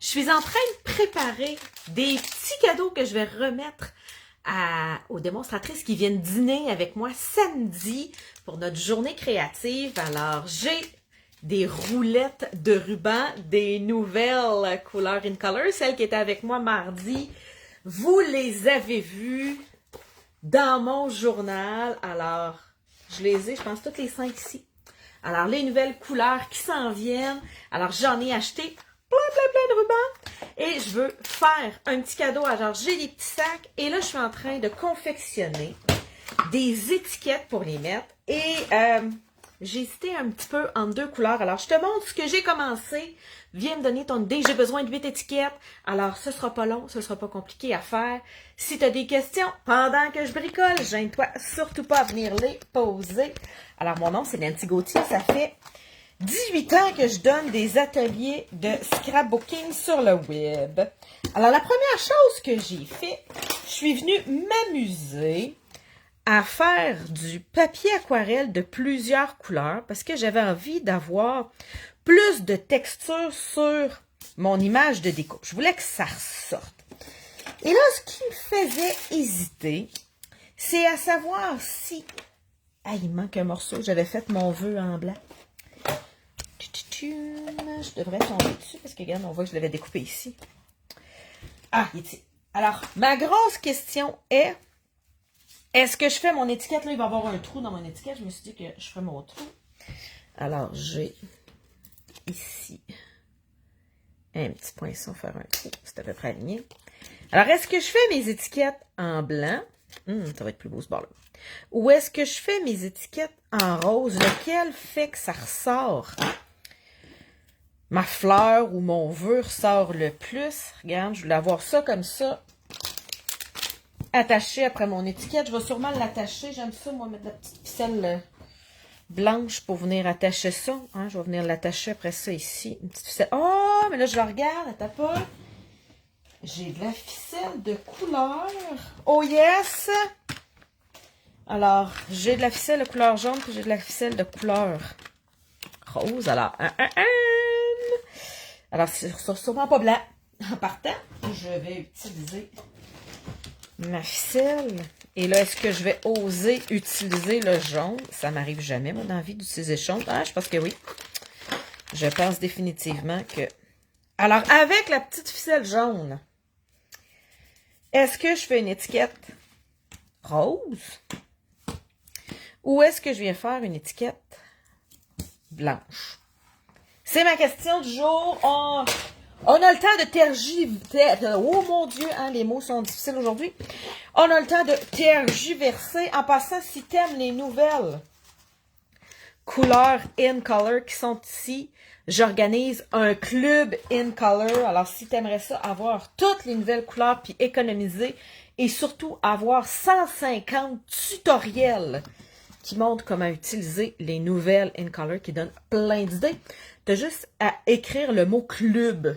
Je suis en train de préparer des petits cadeaux que je vais remettre aux démonstratrices qui viennent dîner avec moi samedi pour notre journée créative. Alors, j'ai des roulettes de ruban, des nouvelles couleurs in color, celles qui étaient avec moi mardi. Vous les avez vues dans mon journal. Alors, je les ai, je pense, toutes les 5 ici. Alors, les nouvelles couleurs qui s'en viennent. Alors, j'en ai acheté plein de rubans. Et je veux faire un petit cadeau. Alors, j'ai des petits sacs. Et là, je suis en train de confectionner des étiquettes pour les mettre. Et j'ai hésité un petit peu entre deux couleurs. Alors, je te montre ce que j'ai commencé. Viens me donner ton idée. J'ai besoin de 8 étiquettes. Alors, ce sera pas long. Ce sera pas compliqué à faire. Si tu as des questions pendant que je bricole, gêne-toi surtout pas à venir les poser. Alors, mon nom, c'est Nancy Gauthier. Ça fait 18 ans que je donne des ateliers de scrapbooking sur le web. Alors, la première chose que j'ai fait, je suis venue m'amuser à faire du papier aquarelle de plusieurs couleurs parce que j'avais envie d'avoir plus de texture sur mon image de déco. Je voulais que ça ressorte. Et là, ce qui me faisait hésiter, c'est à savoir si... Ah, il manque un morceau. J'avais fait mon vœu en blanc. Je devrais tomber dessus parce que, regarde, on voit que je l'avais découpé ici. Ah, il est ici. Alors, ma grosse question est, est-ce que je fais mon étiquette? Là, il va y avoir un trou dans mon étiquette. Je me suis dit que je ferais mon trou. Alors, j'ai ici un petit poinçon, faire un trou. C'est à peu près aligné. Alors, est-ce que je fais mes étiquettes en blanc? Ça va être plus beau ce bord-là. Ou est-ce que je fais mes étiquettes en rose? Lequel fait que ça ressort? Ma fleur ou mon vœu ressort le plus. Regarde, je voulais avoir ça comme ça. Attaché après mon étiquette. Je vais sûrement l'attacher. J'aime ça, moi, mettre la petite ficelle blanche pour venir attacher ça. Hein, je vais venir l'attacher après ça ici. Une petite ficelle. Oh, mais là, je la regarde. Attends pas. J'ai de la ficelle de couleur. Oh yes! Alors, j'ai de la ficelle de couleur jaune, puis j'ai de la ficelle de couleur rose. Alors, alors c'est sûrement pas blanc. En partant, je vais utiliser ma ficelle. Et là, est-ce que je vais oser utiliser le jaune? Ça m'arrive jamais, moi, dans la vie, d'utiliser jaune. Ah, je pense que oui. Je pense définitivement que... Alors, avec la petite ficelle jaune, est-ce que je fais une étiquette rose? Ou est-ce que je viens faire une étiquette blanche? C'est ma question du jour. On a le temps de tergiverser. Oh mon Dieu, hein, les mots sont difficiles aujourd'hui. On a le temps de tergiverser. En passant, si tu aimes les nouvelles couleurs in color qui sont ici, j'organise un club in color. Alors, si tu aimerais ça, avoir toutes les nouvelles couleurs puis économiser et surtout avoir 150 tutoriels qui montre comment utiliser les nouvelles in color qui donnent plein d'idées. Tu as juste à écrire le mot club.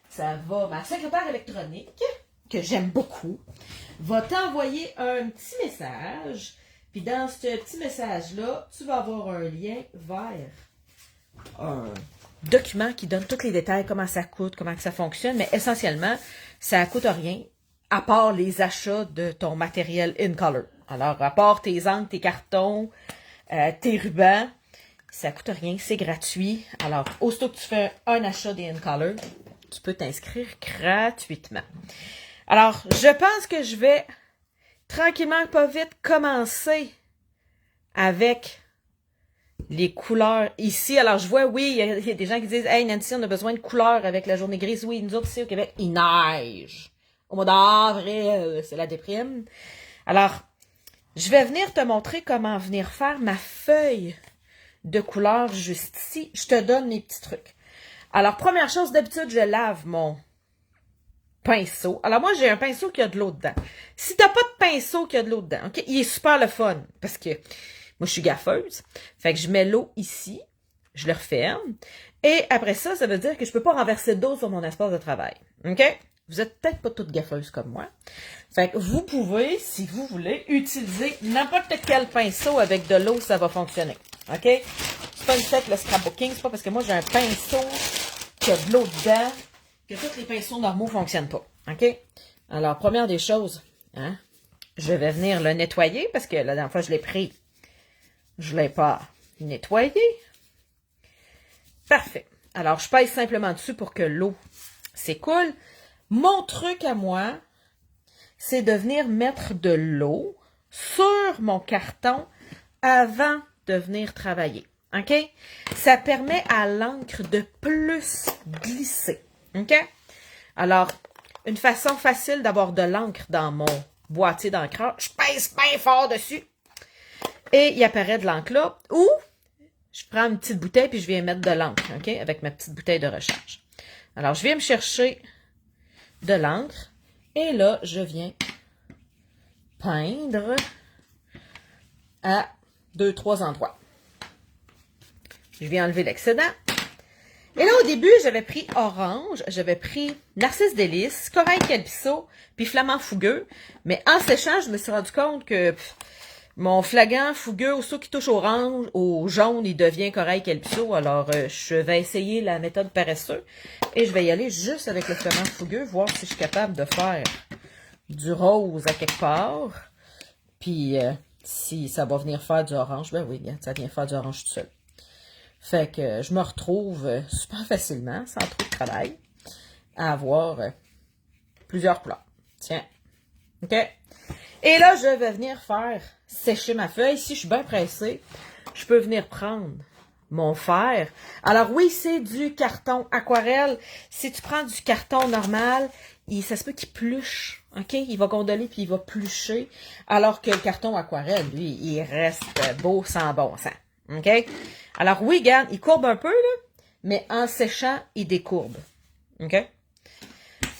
Ça va, ma secrétaire électronique, que j'aime beaucoup, va t'envoyer un petit message. Puis dans ce petit message-là, tu vas avoir un lien vers un document qui donne tous les détails, comment ça coûte, comment que ça fonctionne. Mais essentiellement, ça ne coûte rien, à part les achats de ton matériel in color. Alors, à part tes encres, tes cartons, tes rubans, ça coûte rien, c'est gratuit. Alors, aussitôt que tu fais un achat des InColor, tu peux t'inscrire gratuitement. Alors, je pense que je vais tranquillement, pas vite, commencer avec les couleurs ici. Alors, je vois, oui, il y a des gens qui disent « Hey, Nancy, on a besoin de couleurs avec la journée grise. » Oui, nous autres, ici au Québec, il neige. Au mois d'avril, c'est la déprime. Alors, je vais venir te montrer comment venir faire ma feuille de couleur juste ici. Je te donne mes petits trucs. Alors, première chose, d'habitude, je lave mon pinceau. Alors, moi, j'ai un pinceau qui a de l'eau dedans. Si tu n'as pas de pinceau qui a de l'eau dedans, OK, il est super le fun parce que moi, je suis gaffeuse. Fait que je mets l'eau ici, je le referme. Et après ça, ça veut dire que je ne peux pas renverser d'eau sur mon espace de travail. OK? Vous êtes peut-être pas toutes gaffeuses comme moi. Fait que vous pouvez, si vous voulez, utiliser n'importe quel pinceau avec de l'eau, ça va fonctionner. OK? C'est pas une sec le scrapbooking, c'est pas parce que moi j'ai un pinceau qui a de l'eau dedans que tous les pinceaux normaux ne fonctionnent pas. OK? Alors, première des choses, hein, je vais venir le nettoyer parce que la dernière fois, je l'ai pris. Je ne l'ai pas nettoyé. Parfait. Alors, je pèse simplement dessus pour que l'eau s'écoule. Mon truc à moi, c'est de venir mettre de l'eau sur mon carton avant de venir travailler. OK? Ça permet à l'encre de plus glisser. OK? Alors, une façon facile d'avoir de l'encre dans mon boîtier d'encreur, je pèse bien fort dessus et il apparaît de l'encre là. Ou, je prends une petite bouteille puis je viens mettre de l'encre, OK? Avec ma petite bouteille de recharge. Alors, je viens me chercher de l'encre et là, je viens peindre à 2-3 endroits. Je viens enlever l'excédent. Et là, au début, j'avais pris orange, j'avais pris narcisse délice, corail calpisso, puis flamand fougueux. Mais en séchant, je me suis rendu compte que mon flagrant fougueux, aussitôt qui touche orange, au jaune, il devient corail calpisso. Alors, je vais essayer la méthode paresseux. Et je vais y aller juste avec le flamand fougueux, voir si je suis capable de faire du rose à quelque part. Puis, si ça va venir faire du orange, ben oui, ça vient faire du orange tout seul. Fait que je me retrouve super facilement, sans trop de travail, à avoir plusieurs couleurs. Tiens. OK? Et là, je vais venir faire sécher ma feuille. Si je suis bien pressée, je peux venir prendre mon fer. Alors oui, c'est du carton aquarelle. Si tu prends du carton normal, ça se peut qu'il pluche. OK? Il va gondoler puis il va plucher. Alors que le carton aquarelle, lui, il reste beau sans bon sens. OK? Alors oui, regarde, il courbe un peu, là, mais en séchant, il décourbe. OK?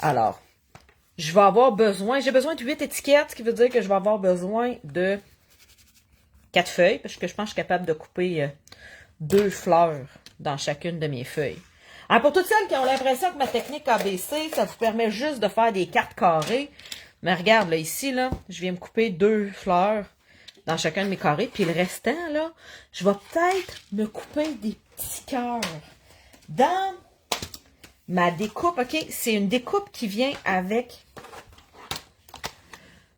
Alors, je vais avoir besoin, j'ai besoin de 8 étiquettes, ce qui veut dire que je vais avoir besoin de 4 feuilles, parce que je pense que je suis capable de couper 2 fleurs dans chacune de mes feuilles. Alors, pour toutes celles qui ont l'impression que ma technique ABC, ça vous permet juste de faire des cartes carrées, mais regarde, là, ici, là, je viens me couper 2 fleurs dans chacun de mes carrés. Puis le restant, là, je vais peut-être me couper des petits cœurs. Dans ma découpe, OK, c'est une découpe qui vient avec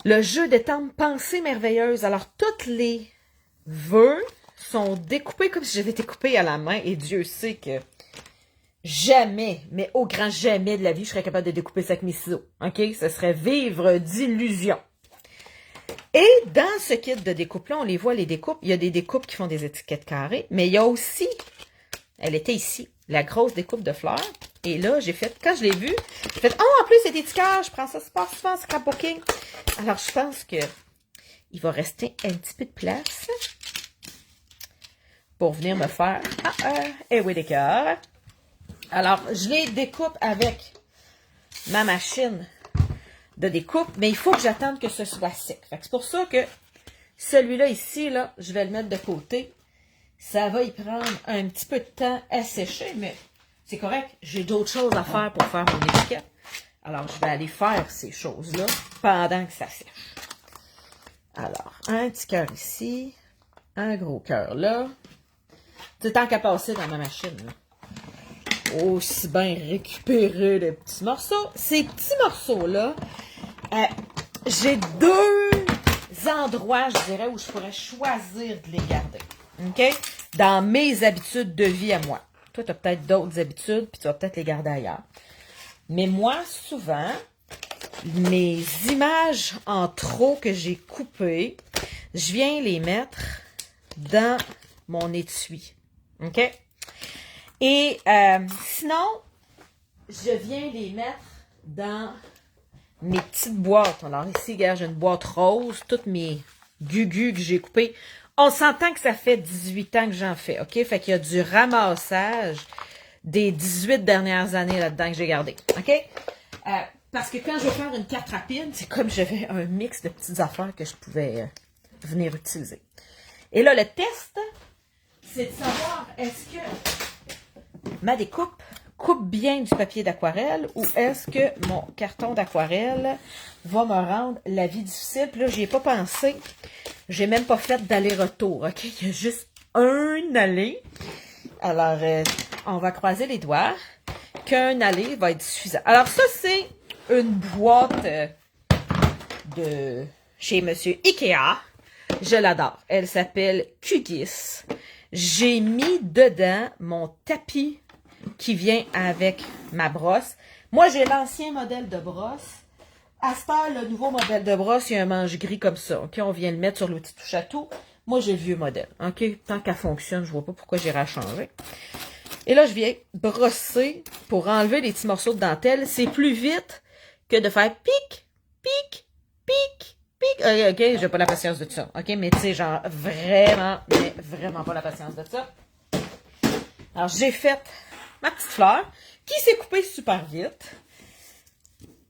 le jeu d'étampes Pensée merveilleuse. Alors, tous les vœux sont découpés comme si j'avais été coupée à la main. Et Dieu sait que jamais, mais au grand jamais de la vie, je serais capable de découper ça avec mes ciseaux. OK? Ce serait vivre d'illusions. Et dans ce kit de découpe-là, on les voit, les découpes. Il y a des découpes qui font des étiquettes carrées, mais il y a aussi, elle était ici, la grosse découpe de fleurs. Et là, j'ai fait, quand je l'ai vue, j'ai fait, oh, en plus, c'est des petits cœurs, je prends ça super souvent en scrapbooking. Alors, je pense que il va rester un petit peu de place pour venir me faire, et oui, des cœurs. Alors, je les découpe avec ma machine de découpe, mais il faut que j'attende que ce soit sec. C'est pour ça que celui-là ici, là, je vais le mettre de côté. Ça va y prendre un petit peu de temps à sécher, mais c'est correct. J'ai d'autres choses à faire pour faire mon étiquette. Alors, je vais aller faire ces choses-là pendant que ça sèche. Alors, un petit cœur ici, un gros cœur là. C'est tant qu'à passer dans ma machine, là. Aussi bien récupérer les petits morceaux. Ces petits morceaux-là, j'ai 2 endroits, je dirais, où je pourrais choisir de les garder. OK? Dans mes habitudes de vie à moi. Toi, tu as peut-être d'autres habitudes, puis tu vas peut-être les garder ailleurs. Mais moi, souvent, mes images en trop que j'ai coupées, je viens les mettre dans mon étui. OK? Et sinon, je viens les mettre dans mes petites boîtes. Alors ici, regarde, j'ai une boîte rose, toutes mes gugus que j'ai coupés. On s'entend que ça fait 18 ans que j'en fais, OK? Fait qu'il y a du ramassage des 18 dernières années là-dedans que j'ai gardé, OK? Parce que quand je vais faire une carte rapide, c'est comme j'avais un mix de petites affaires que je pouvais venir utiliser. Et là, le test, c'est de savoir est-ce que ma découpe coupe bien du papier d'aquarelle ou est-ce que mon carton d'aquarelle va me rendre la vie difficile. Puis là, j'y ai pas pensé. J'ai même pas fait d'aller-retour, OK? Il y a juste un aller. Alors, on va croiser les doigts qu'un aller va être suffisant. Alors ça, c'est une boîte de chez Monsieur Ikea. Je l'adore. Elle s'appelle Qgis. J'ai mis dedans mon tapis qui vient avec ma brosse. Moi, j'ai l'ancien modèle de brosse. À cette heure, le nouveau modèle de brosse, il y a un manche gris comme ça. OK, on vient le mettre sur l'outil touche à tout. Moi, j'ai le vieux modèle. OK, tant qu'elle fonctionne, je vois pas pourquoi j'irai changer. Et là, je viens brosser pour enlever les petits morceaux de dentelle. C'est plus vite que de faire pic, pic, pic, pic. OK, j'ai pas la patience de ça. OK, mais tu sais, genre, vraiment, mais vraiment pas la patience de ça. Alors, j'ai fait ma petite fleur qui s'est coupée super vite.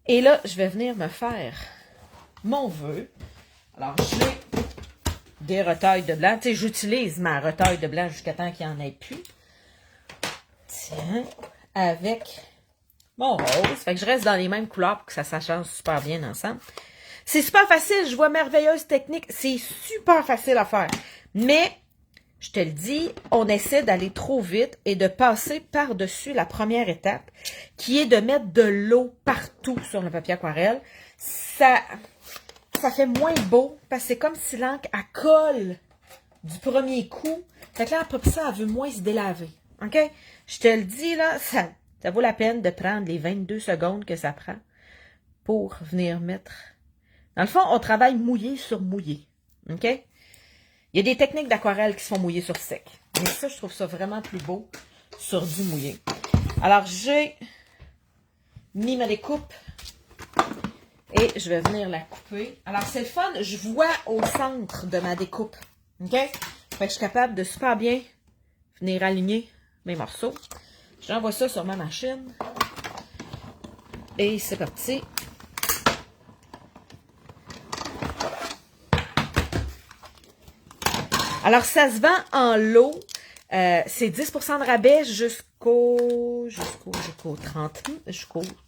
Et là, je vais venir me faire mon vœu. Alors, j'ai des retailles de blanc. Tu sais, j'utilise ma retaille de blanc jusqu'à temps qu'il n'y en ait plus. Tiens, avec mon rose. Fait que je reste dans les mêmes couleurs pour que ça s'achante super bien ensemble. C'est super facile. Je vois merveilleuse technique. C'est super facile à faire. Mais, je te le dis, on essaie d'aller trop vite et de passer par-dessus la première étape, qui est de mettre de l'eau partout sur le papier aquarelle. Ça fait moins beau, parce que c'est comme si l'encre, elle colle du premier coup. Fait que là, après ça, elle veut moins se délaver. OK? Je te le dis, là, ça vaut la peine de prendre les 22 secondes que ça prend pour venir mettre. Dans le fond, on travaille mouillé sur mouillé. OK? Il y a des techniques d'aquarelle qui se font mouiller sur sec. Mais ça, je trouve ça vraiment plus beau sur du mouillé. Alors, j'ai mis ma découpe et je vais venir la couper. Alors, c'est le fun. Je vois au centre de ma découpe. OK? Fait que je suis capable de super bien venir aligner mes morceaux. J'envoie ça sur ma machine. Et c'est parti. Alors, ça se vend en lot. C'est 10% de rabais jusqu'au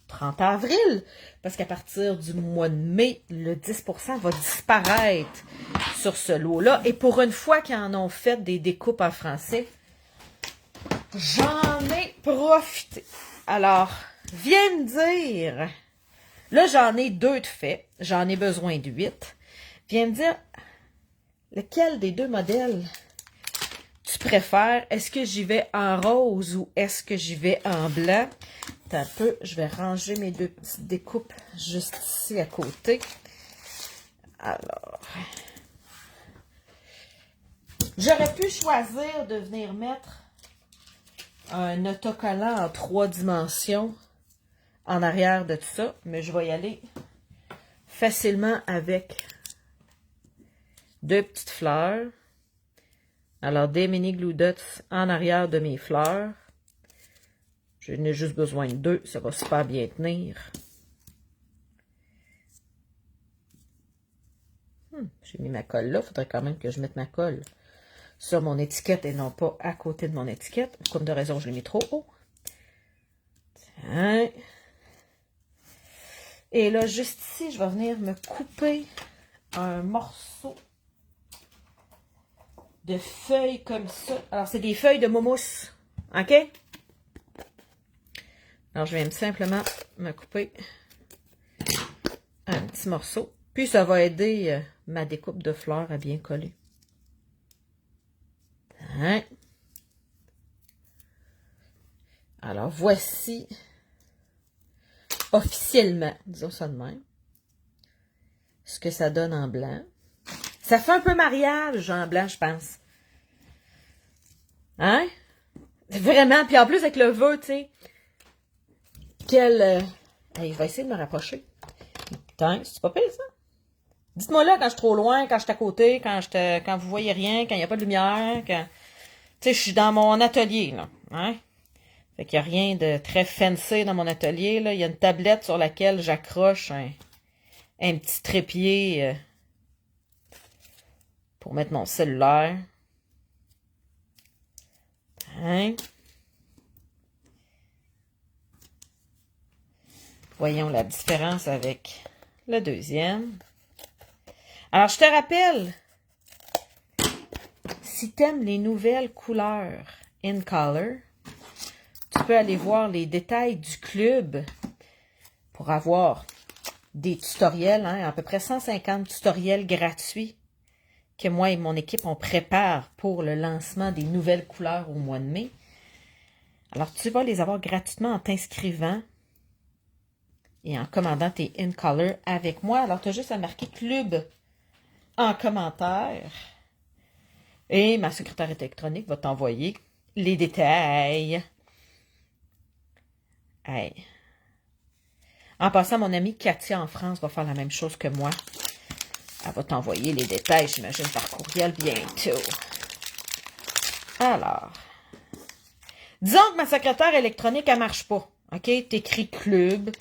30 avril. Parce qu'à partir du mois de mai, le 10% va disparaître sur ce lot-là. Et pour une fois qu'ils en ont fait des découpes en français, j'en ai profité. Alors, viens me dire. Là, j'en ai 2 de fait. J'en ai besoin de 8. Viens me dire lequel des 2 modèles tu préfères? Est-ce que j'y vais en rose ou est-ce que j'y vais en blanc? Attends un peu, je vais ranger mes 2 petites découpes juste ici à côté. Alors, j'aurais pu choisir de venir mettre un autocollant en 3 dimensions en arrière de tout ça, mais je vais y aller facilement avec 2 petites fleurs. Alors, des mini glue dots en arrière de mes fleurs. Je n'ai juste besoin de 2, ça va super bien tenir. J'ai mis ma colle là, il faudrait quand même que je mette ma colle sur mon étiquette et non pas à côté de mon étiquette. Comme de raison, je l'ai mis trop haut. Tiens. Et là, juste ici, je vais venir me couper un morceau de feuilles comme ça. Alors, c'est des feuilles de momousse. OK? Alors, je viens simplement me couper un petit morceau. Puis, ça va aider ma découpe de fleurs à bien coller. Hein? Alors, voici officiellement, disons ça de même, ce que ça donne en blanc. Ça fait un peu mariage en blanc, je pense. Hein? Vraiment. Puis en plus, avec le vœu, tu sais, il va essayer de me rapprocher. Putain, c'est pas pire, ça? Dites-moi là quand je suis trop loin, quand je suis à côté, quand vous voyez rien, quand il n'y a pas de lumière, quand... Tu sais, je suis dans mon atelier, là. Hein? Fait qu'il n'y a rien de très fancy dans mon atelier, là. Il y a une tablette sur laquelle j'accroche un petit trépied pour mettre mon cellulaire. Hein? Voyons la différence avec le deuxième. Alors, je te rappelle, si tu aimes les nouvelles couleurs In Color, tu peux aller voir les détails du club pour avoir des tutoriels, hein, à peu près 150 tutoriels gratuits que moi et mon équipe, on prépare pour le lancement des nouvelles couleurs au mois de mai. Alors, tu vas les avoir gratuitement en t'inscrivant et en commandant tes InColor avec moi. Alors, tu as juste à marquer club en commentaire et ma secrétaire électronique va t'envoyer les détails. Hey. En passant, mon amie Katia en France va faire la même chose que moi. Elle va t'envoyer les détails, j'imagine, par courriel bientôt. Alors, disons que ma secrétaire électronique, elle marche pas. OK? T'écris club,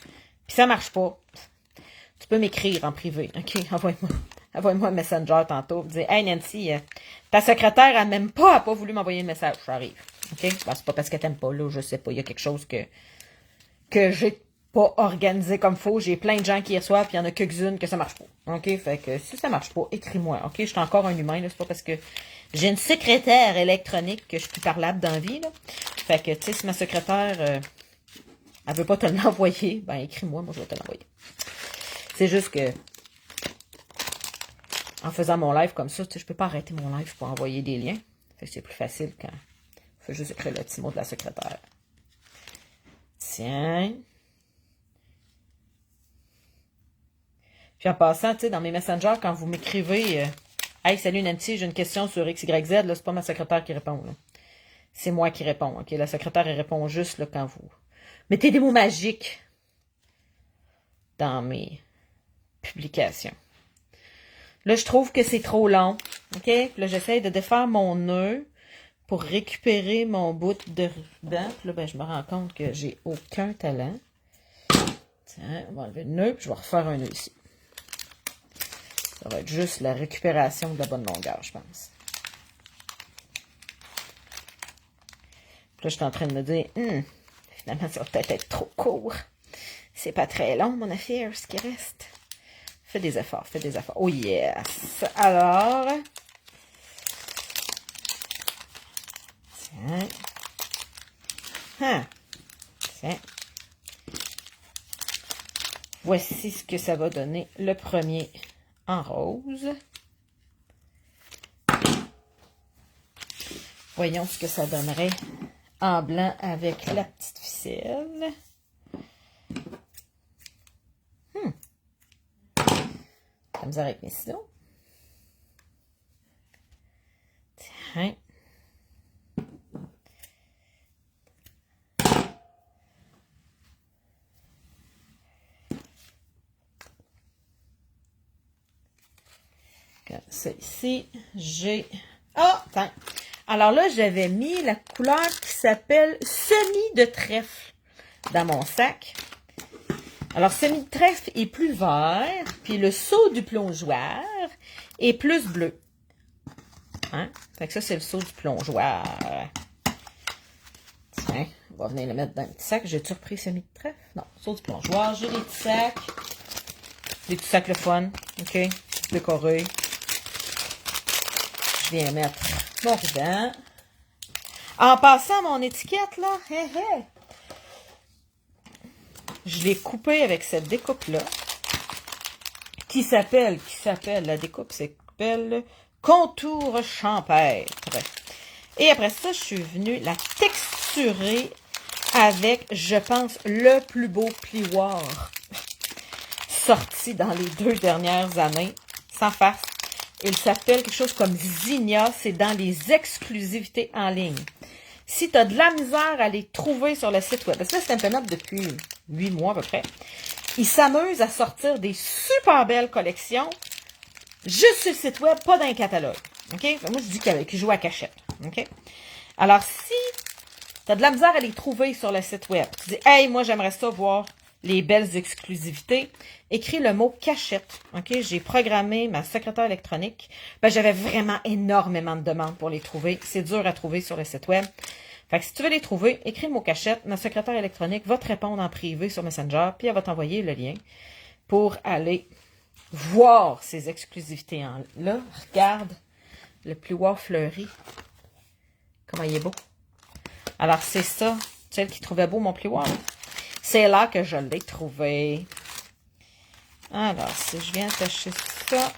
puis ça marche pas. Tu peux m'écrire en privé. OK? Envoie-moi un messenger tantôt. Dis, hey Nancy, ta secrétaire, elle m'aime pas, elle n'a pas voulu m'envoyer un message. Ça arrive. OK? Ben, c'est pas parce qu'elle t'aime pas, là, je sais pas. Il y a quelque chose que j'ai pas organisé comme faut. J'ai plein de gens qui y reçoivent, puis il y en a quelques-unes que ça marche pas. OK? Fait que si ça marche pas, écris-moi. OK? Je suis encore un humain, là. C'est pas parce que j'ai une secrétaire électronique que je suis plus parlable dans la vie, là. Fait que, tu sais, si ma secrétaire, elle veut pas te l'envoyer, ben écris-moi, moi je vais te l'envoyer. C'est juste que, en faisant mon live comme ça, tu sais, je peux pas arrêter mon live pour envoyer des liens. Fait que c'est plus facile quand il faut juste écrire le petit mot de la secrétaire. Tiens. Puis en passant, tu sais, dans mes messengers, quand vous m'écrivez hey, salut Nancy, j'ai une question sur XYZ, là, c'est pas ma secrétaire qui répond, là. C'est moi qui réponds, OK? La secrétaire, elle répond juste, là, quand vous mettez des mots magiques dans mes publications. Là, je trouve que c'est trop long, OK? Puis là, j'essaie de défaire mon nœud pour récupérer mon bout de ruban. Puis là, ben, je me rends compte que j'ai aucun talent. Tiens, on va enlever le nœud, puis je vais refaire un nœud ici. Ça va être juste la récupération de la bonne longueur, je pense. Puis là, je suis en train de me dire, finalement, ça va peut-être être trop court. C'est pas très long, mon affaire, ce qui reste. Fais des efforts, fais des efforts. Oh yes! Alors, tiens. Tiens. Voici ce que ça va donner le premier en rose. Voyons ce que ça donnerait en blanc avec la petite ficelle. La misère avec mes stylos. Tiens. Comme ça ici, j'ai... Ah, attends. Alors là, j'avais mis la couleur qui s'appelle Semis de trèfle dans mon sac. Alors, Semis de trèfle est plus vert, puis le seau du plongeoir est plus bleu. Hein? Fait que ça, c'est le seau du plongeoir. Tiens, on va venir le mettre dans un petit sac. J'ai-tu repris Semis de trèfle? Non, seau du plongeoir. J'ai des petits sacs. Des petits sacs le fun. OK? Décorés. Je viens mettre mon ruban. En passant mon étiquette, là, je l'ai coupé avec cette découpe-là, qui s'appelle, la découpe s'appelle Contour champêtre. Et après ça, je suis venue la texturer avec, je pense, le plus beau plioir sorti dans les 2 dernières années, sans farce. Il s'appelle quelque chose comme Zinnia, c'est dans les exclusivités en ligne. Si tu as de la misère à les trouver sur le site web, parce que là, c'est un peu depuis 8 mois à peu près, ils s'amusent à sortir des super belles collections juste sur le site web, pas dans un catalogue. OK? Moi, je dis qu'ils jouent à cachette. OK? Alors, si tu as de la misère à les trouver sur le site web, tu dis, hey, moi, j'aimerais ça voir les belles exclusivités, écris le mot cachette. OK? J'ai programmé ma secrétaire électronique. Ben, j'avais vraiment énormément de demandes pour les trouver. C'est dur à trouver sur le site web. Fait que si tu veux les trouver, écris le mot cachette. Ma secrétaire électronique va te répondre en privé sur Messenger, puis elle va t'envoyer le lien pour aller voir ces exclusivités. Là, regarde le plioir fleuri. Comment il est beau. Alors, c'est ça. Celle qui trouvait beau mon plioir. C'est là que je l'ai trouvé. Alors, si je viens attacher ça...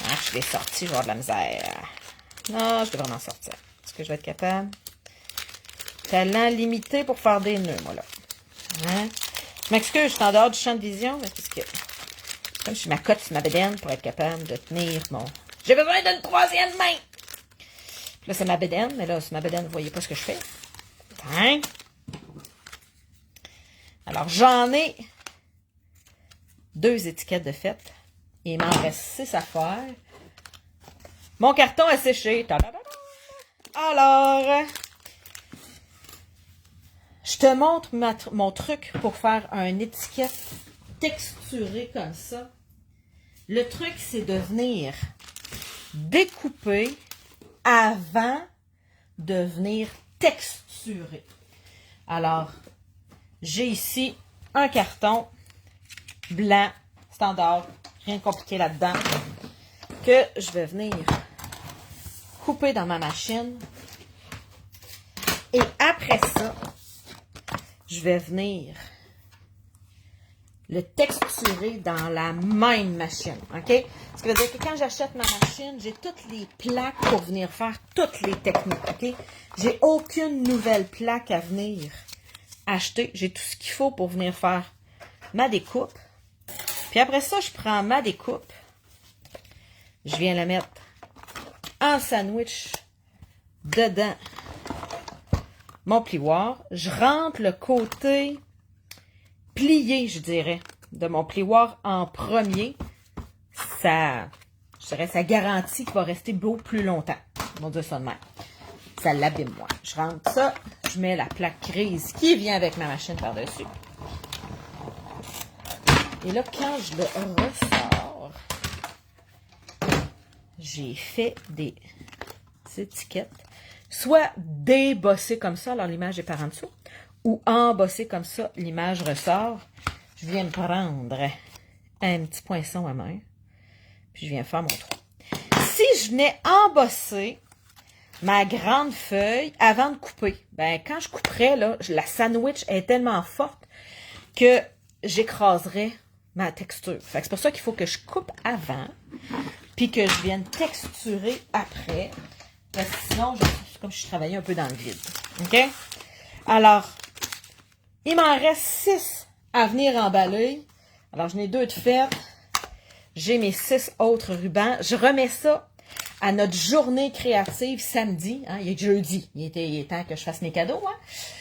Ah, je l'ai sorti, je vais avoir de la misère. Non, je devrais m'en sortir. Est-ce que je vais être capable? Talent limité pour faire des nœuds, moi, là. Hein? Je m'excuse, je suis en dehors du champ de vision, mais parce que... Comme je suis ma cote sur ma bédaine pour être capable de tenir mon... J'ai besoin d'une troisième main! Là, c'est ma bédaine, mais là, sur ma bédaine, vous voyez pas ce que je fais. Hein? Alors, j'en ai 2 étiquettes de fête. Il m'en reste 6 à faire. Mon carton a séché. Alors, je te montre mon truc pour faire une étiquette texturée comme ça. Le truc, c'est de venir découper avant de venir texturer. Alors, j'ai ici un carton blanc, standard, rien de compliqué là-dedans, que je vais venir couper dans ma machine. Et après ça, je vais venir le texturer dans la même machine, OK? Ce qui veut dire que quand j'achète ma machine, j'ai toutes les plaques pour venir faire toutes les techniques, OK? J'ai aucune nouvelle plaque à venir acheter. J'ai tout ce qu'il faut pour venir faire ma découpe. Puis après ça, je prends ma découpe. Je viens la mettre en sandwich dedans mon plioir. Je rentre le côté plié, je dirais, de mon plioir en premier. Ça, je dirais, ça garantit qu'il va rester beaucoup plus longtemps. On va dire ça de même. Ça l'abîme, moi. Je rentre ça, je mets la plaque grise qui vient avec ma machine par-dessus. Et là, quand je le ressors, j'ai fait des étiquettes, soit débossées comme ça, alors l'image est par en dessous, ou embossées comme ça, l'image ressort. Je viens me prendre un petit poinçon à main, puis je viens faire mon trou. Si je venais embosser ma grande feuille avant de couper, ben quand je couperais, là, la sandwich est tellement forte que j'écraserais ma texture. Fait que c'est pour ça qu'il faut que je coupe avant, puis que je vienne texturer après. Parce que sinon, c'est comme si je travaillais un peu dans le vide. OK? Alors, il m'en reste 6 à venir emballer. Alors, j'en ai 2 de fait. J'ai mes 6 autres rubans. Je remets ça à notre journée créative samedi. Hein? Il est jeudi. Il est temps que je fasse mes cadeaux. Hein?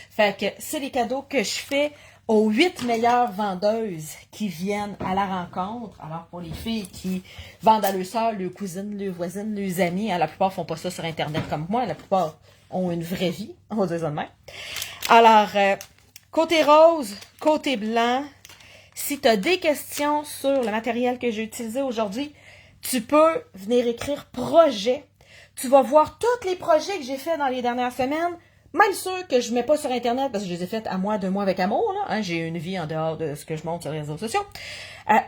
Fait que c'est les cadeaux que je fais aux 8 meilleures vendeuses qui viennent à la rencontre. Alors, pour les filles qui vendent à leurs sœurs, leurs cousines, leurs voisines, leurs amis, hein, la plupart font pas ça sur Internet comme moi. La plupart ont une vraie vie, on va dire ça de même. Alors, côté rose, côté blanc, si tu as des questions sur le matériel que j'ai utilisé aujourd'hui, tu peux venir écrire projet. Tu vas voir tous les projets que j'ai faits dans les dernières semaines. Même ceux que je ne mets pas sur Internet parce que je les ai faits à moi, 2 mois avec amour. Là, hein, j'ai une vie en dehors de ce que je montre sur les réseaux sociaux.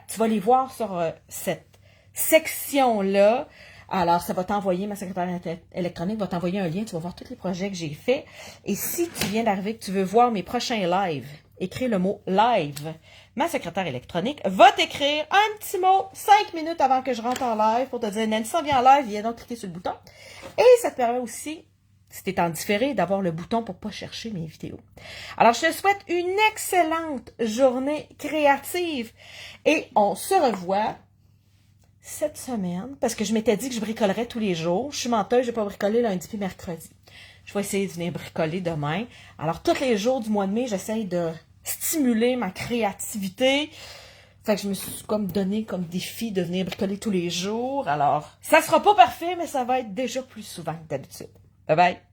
Tu vas les voir sur cette section-là. Alors, ça va t'envoyer, ma secrétaire électronique va t'envoyer un lien. Tu vas voir tous les projets que j'ai faits. Et si tu viens d'arriver, que tu veux voir mes prochains lives, écris le mot live. Ma secrétaire électronique va t'écrire un petit mot 5 minutes avant que je rentre en live pour te dire « Nancy s'en vient en live, viens donc cliquer sur le bouton. » Et ça te permet aussi, si tu es en différé, d'avoir le bouton pour ne pas chercher mes vidéos. Alors, je te souhaite une excellente journée créative et on se revoit cette semaine parce que je m'étais dit que je bricolerais tous les jours. Je suis menteuse, je n'ai pas bricolé lundi puis mercredi. Je vais essayer de venir bricoler demain. Alors, tous les jours du mois de mai, j'essaye de stimuler ma créativité. Fait que je me suis comme donné comme défi de venir bricoler tous les jours. Alors, ça sera pas parfait, mais ça va être déjà plus souvent que d'habitude. Bye bye!